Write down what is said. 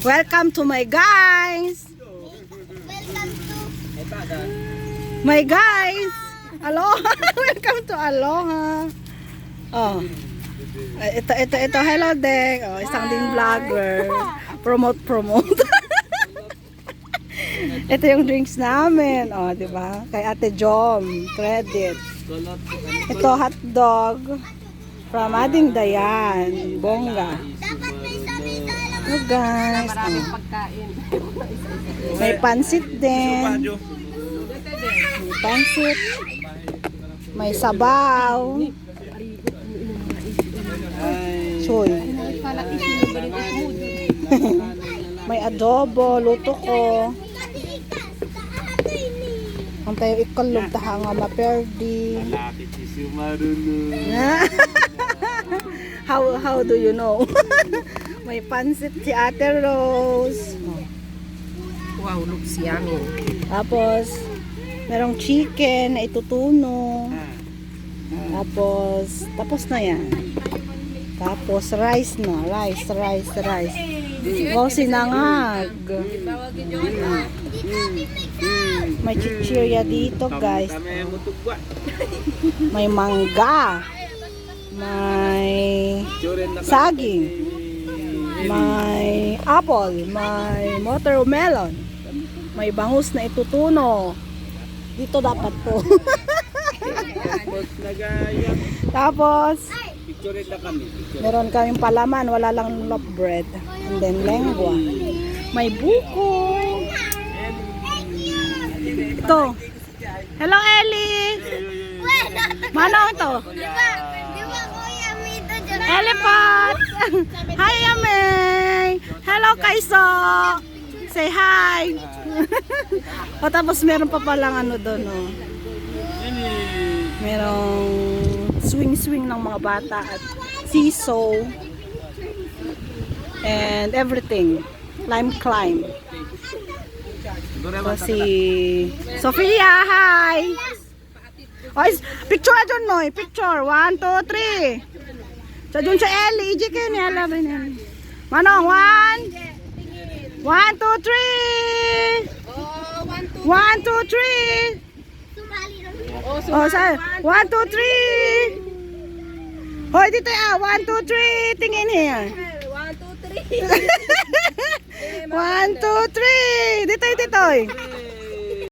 Welcome to my guys. My guys. Aloha. Welcome to Aloha. Oh. Ito. Hello, Deng. Oh, isang ding vlogger. Promote. Ito yung drinks namin. Oh, di ba? Kay Ate Jom. Credit. Ito hotdog from Ading Dayan. Bongga. Oh, guys. Maraming pagkain. May pansit din. May pansit. May sabaw. Soy. May adobo, luto ko. Ang tayo ikalog taha nga maperdi. How do you know? May pansit si Ate Rose. Wow, looks yummy. Tapos merong chicken na itutuno. Tapos na yan. Tapos rice na. Rice. Wow, sinangag. May chichirya dito, guys. May mangga. May saging. May apple. May watermelon. May bangus na itutuno. Dito dapat to. Tapos meron kaming palaman, wala lang loaf bread. And then lengua. May buko. Ito. Hello, Ellie. Manong to? Elephant. Hi, Yamay. Hello, Kaiso. Say hi. O tapos meron pa palang ano doon, oh. Merong swing ng mga bata at seesaw and everything. Climb. So si Sofia, hi. Oh, picture dyan mo, picture. 1, 2, 3. So dun sa Ellie, iji kayo niya, laban niya. Manong, 1, 2, 3. 1, 2, 3. Oh, sir. 1, 2, 3. Hoy, dito ya. 1, 2, 3. Tingin here. 1, 2, 3. 1, 2, 3. Dito.